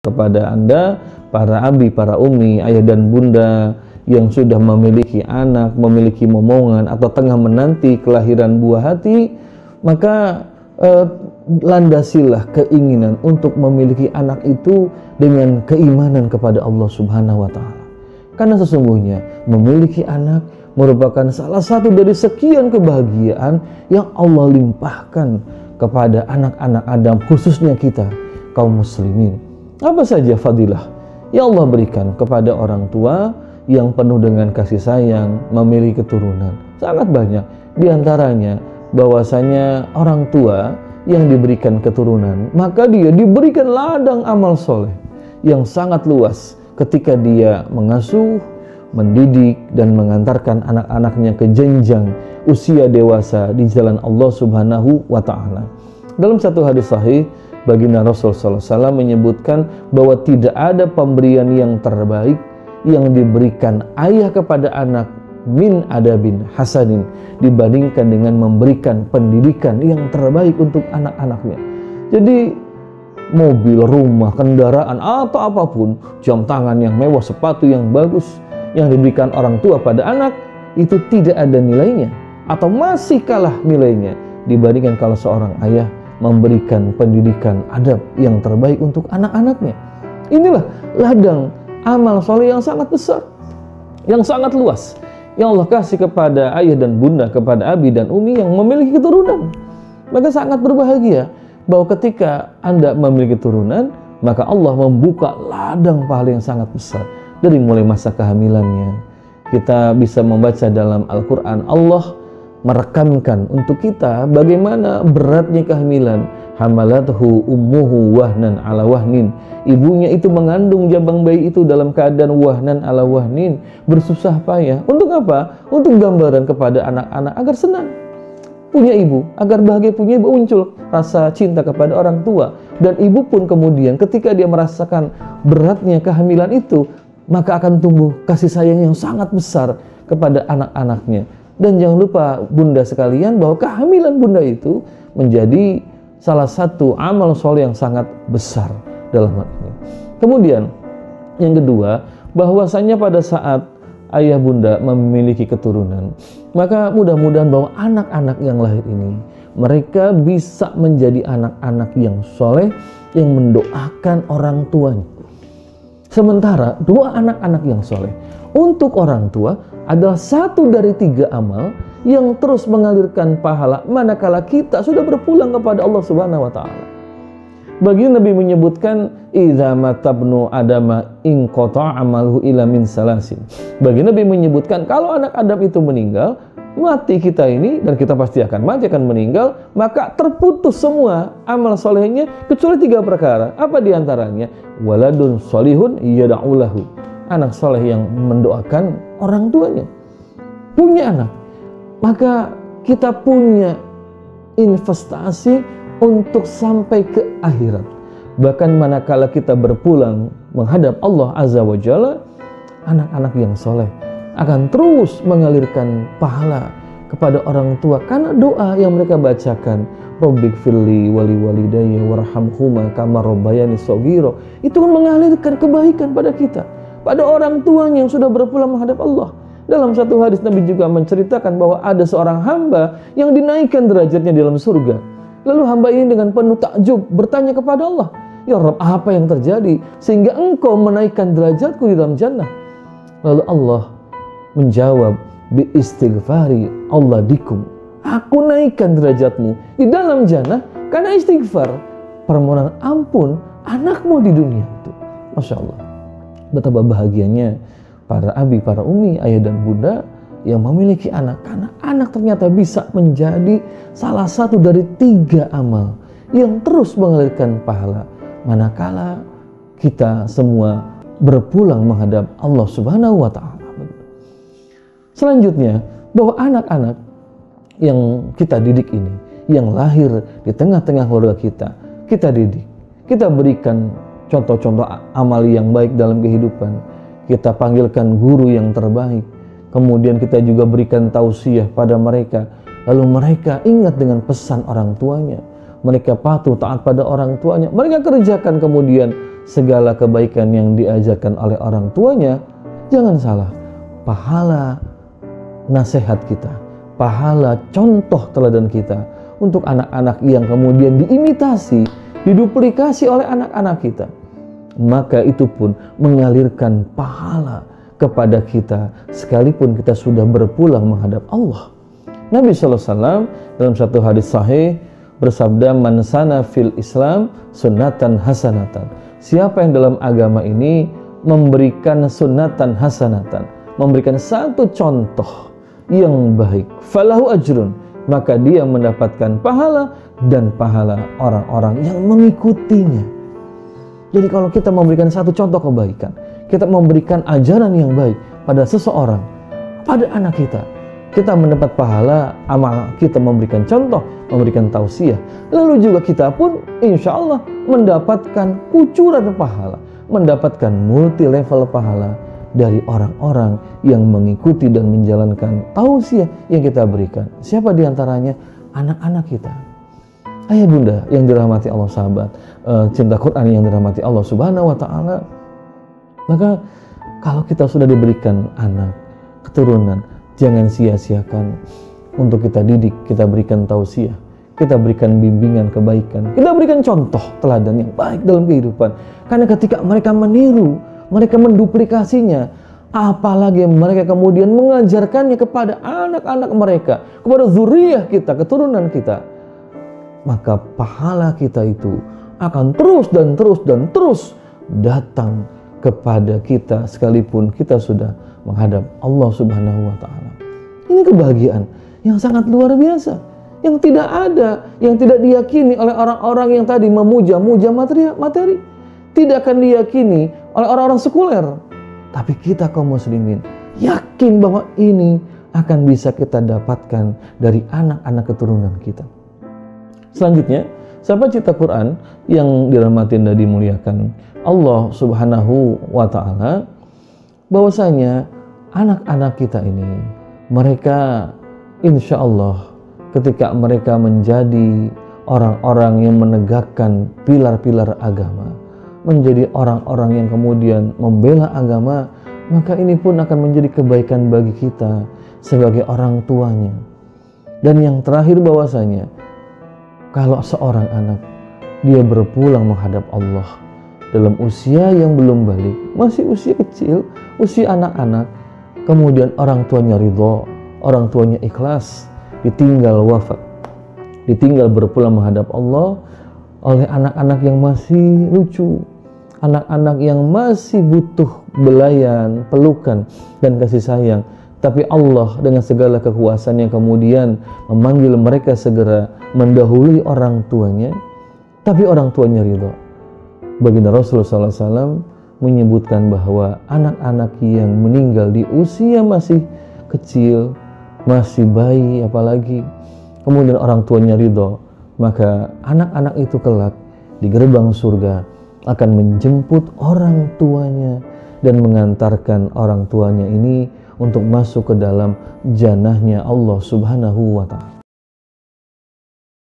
kepada Anda, para abi, para umi, ayah dan bunda yang sudah memiliki anak, memiliki momongan atau tengah menanti kelahiran buah hati, maka landasilah keinginan untuk memiliki anak itu dengan keimanan kepada Allah Subhanahu wa Ta'ala. Karena sesungguhnya memiliki anak merupakan salah satu dari sekian kebahagiaan yang Allah limpahkan kepada anak-anak Adam, khususnya kita kaum muslimin. Apa saja fadilah yang Allah berikan kepada orang tua yang penuh dengan kasih sayang, memiliki keturunan? Sangat banyak. Di antaranya bahwasanya orang tua yang diberikan keturunan, maka dia diberikan ladang amal soleh yang sangat luas ketika dia mengasuh, mendidik, dan mengantarkan anak-anaknya ke jenjang usia dewasa di jalan Allah Subhanahu wa Ta'ala. Dalam satu hadis sahih, baginda Rasul sallallahu alaihi wasallam menyebutkan bahwa tidak ada pemberian yang terbaik yang diberikan ayah kepada anak min adabin hasanin dibandingkan dengan memberikan pendidikan yang terbaik untuk anak-anaknya. Jadi mobil, rumah, kendaraan, atau apapun, jam tangan yang mewah, sepatu yang bagus yang diberikan orang tua pada anak, itu tidak ada nilainya atau masih kalah nilainya dibandingkan kalau seorang ayah memberikan pendidikan adab yang terbaik untuk anak-anaknya. Inilah ladang amal soleh yang sangat besar, yang sangat luas, yang Allah kasih kepada ayah dan bunda, kepada abi dan umi yang memiliki keturunan. Maka sangat berbahagia bahwa ketika Anda memiliki keturunan, maka Allah membuka ladang pahala yang sangat besar. Dari mulai masa kehamilannya, kita bisa membaca dalam Al-Quran, Allah merekamkan untuk kita bagaimana beratnya kehamilan. Hamalathu ummuhu wahnan ala wahnin. Ibunya itu mengandung jabang bayi itu dalam keadaan wahnan ala wahnin, bersusah payah. Untuk apa? Untuk gambaran kepada anak-anak agar senang punya ibu, agar bahagia punya ibu, muncul rasa cinta kepada orang tua. Dan ibu pun kemudian ketika dia merasakan beratnya kehamilan itu, maka akan tumbuh kasih sayang yang sangat besar kepada anak-anaknya. Dan jangan lupa bunda sekalian bahwa kehamilan bunda itu menjadi salah satu amal soleh yang sangat besar dalam hal ini. Kemudian yang kedua, bahwasanya pada saat ayah bunda memiliki keturunan, maka mudah-mudahan bahwa anak-anak yang lahir ini mereka bisa menjadi anak-anak yang soleh, yang mendoakan orang tuanya. Sementara doa anak-anak yang soleh untuk orang tua adalah satu dari 3 amal yang terus mengalirkan pahala manakala kita sudah berpulang kepada Allah Subhanahu wa Ta'ala. Baginda Nabi menyebutkan, idza matabnu adama in qata'a amaluhu ila min salasin. Baginda Nabi menyebutkan kalau anak Adam itu meninggal, mati kita ini, dan kita pasti akan mati, akan meninggal, maka terputus semua amal solehnya kecuali 3 perkara. Apa diantaranya? Waladun solihun yada'ulahu. Anak soleh yang mendoakan orang tuanya. Punya anak, maka kita punya investasi untuk sampai ke akhirat. Bahkan manakala kita berpulang menghadap Allah Azza wa Jalla, anak-anak yang soleh akan terus mengalirkan pahala kepada orang tua karena doa yang mereka bacakan. Rabbighfirli wali walidayya warhamhuma kama rabbayani shaghira. Itu kan mengalirkan kebaikan pada kita, pada orang tuanya yang sudah berpulang menghadap Allah. Dalam satu hadis Nabi juga menceritakan bahwa ada seorang hamba yang dinaikkan derajatnya di dalam surga. Lalu hamba ini dengan penuh takjub bertanya kepada Allah, ya Rabb, apa yang terjadi sehingga engkau menaikkan derajatku di dalam jannah? Lalu Allah menjawab, bi istighfari Allah dikum. Aku naikkan derajatmu di dalam jannah karena istighfar, permohonan ampun anakmu di dunia itu. Masya Allah, betapa bahagianya para abi, para umi, ayah dan bunda yang memiliki anak, karena anak ternyata bisa menjadi salah satu dari 3 amal yang terus mengalirkan pahala manakala kita semua berpulang menghadap Allah Subhanahu wa Ta'ala. Selanjutnya, bahwa anak-anak yang kita didik ini, yang lahir di tengah-tengah keluarga kita didik, kita berikan contoh-contoh amal yang baik dalam kehidupan, kita panggilkan guru yang terbaik, kemudian kita juga berikan tausiah pada mereka, lalu mereka ingat dengan pesan orang tuanya, mereka patuh taat pada orang tuanya, mereka kerjakan kemudian segala kebaikan yang diajarkan oleh orang tuanya, jangan salah, pahala nasihat kita, pahala contoh teladan kita untuk anak-anak yang kemudian diimitasi, diduplikasi oleh anak-anak kita, maka itu pun mengalirkan pahala kepada kita sekalipun kita sudah berpulang menghadap Allah. Nabi SAW dalam satu hadis sahih bersabda, man sana fil Islam sunnatan hasanatan. Siapa yang dalam agama ini memberikan sunnatan hasanatan, memberikan satu contoh yang baik, falahu ajrun, maka dia mendapatkan pahala dan pahala orang-orang yang mengikutinya. Jadi kalau kita memberikan satu contoh kebaikan, kita memberikan ajaran yang baik pada seseorang, pada anak kita mendapat pahala amal kita memberikan contoh, memberikan tausiah. Lalu juga kita pun insya Allah mendapatkan kucuran pahala, mendapatkan multi level pahala dari orang-orang yang mengikuti dan menjalankan tausiah yang kita berikan. Siapa diantaranya? Anak-anak kita. Ayah bunda yang dirahmati Allah, sahabat cinta Quran yang dirahmati Allah Subhanahu wa Ta'ala. Maka kalau kita sudah diberikan anak, keturunan, jangan sia-siakan untuk kita didik, kita berikan tausiah, kita berikan bimbingan kebaikan, kita berikan contoh teladan yang baik dalam kehidupan. Karena ketika mereka meniru, mereka menduplikasinya, apalagi mereka kemudian mengajarkannya kepada anak-anak mereka, kepada zuriyah kita, keturunan kita, maka pahala kita itu akan terus dan terus dan terus datang kepada kita sekalipun kita sudah menghadap Allah Subhanahu wa Ta'ala. Ini kebahagiaan yang sangat luar biasa, yang tidak ada, yang tidak diyakini oleh orang-orang yang tadi memuja-muja materi, tidak akan diyakini oleh orang-orang sekuler. Tapi kita kaum muslimin yakin bahwa ini akan bisa kita dapatkan dari anak-anak keturunan kita. Selanjutnya, sahabat cinta Quran yang dirahmati dan dimuliakan Allah Subhanahu wa Ta'ala, bahwasanya anak-anak kita ini, mereka insya Allah ketika mereka menjadi orang-orang yang menegakkan pilar-pilar agama, menjadi orang-orang yang kemudian membela agama, maka ini pun akan menjadi kebaikan bagi kita sebagai orang tuanya. Dan yang terakhir bahwasanya, kalau seorang anak dia berpulang menghadap Allah dalam usia yang belum balik, masih usia kecil, usia anak-anak, kemudian orang tuanya ridho, orang tuanya ikhlas, ditinggal wafat, ditinggal berpulang menghadap Allah oleh anak-anak yang masih lucu, anak-anak yang masih butuh belayan, pelukan, dan kasih sayang. Tapi Allah dengan segala kekuasaan yang kemudian memanggil mereka segera mendahului orang tuanya, tapi orang tuanya ridho. Baginda Rasulullah SAW menyebutkan bahwa anak-anak yang meninggal di usia masih kecil, masih bayi apalagi, kemudian orang tuanya ridho, maka anak-anak itu kelak di gerbang surga akan menjemput orang tuanya dan mengantarkan orang tuanya ini untuk masuk ke dalam jannahnya Allah Subhanahu wa Ta'ala.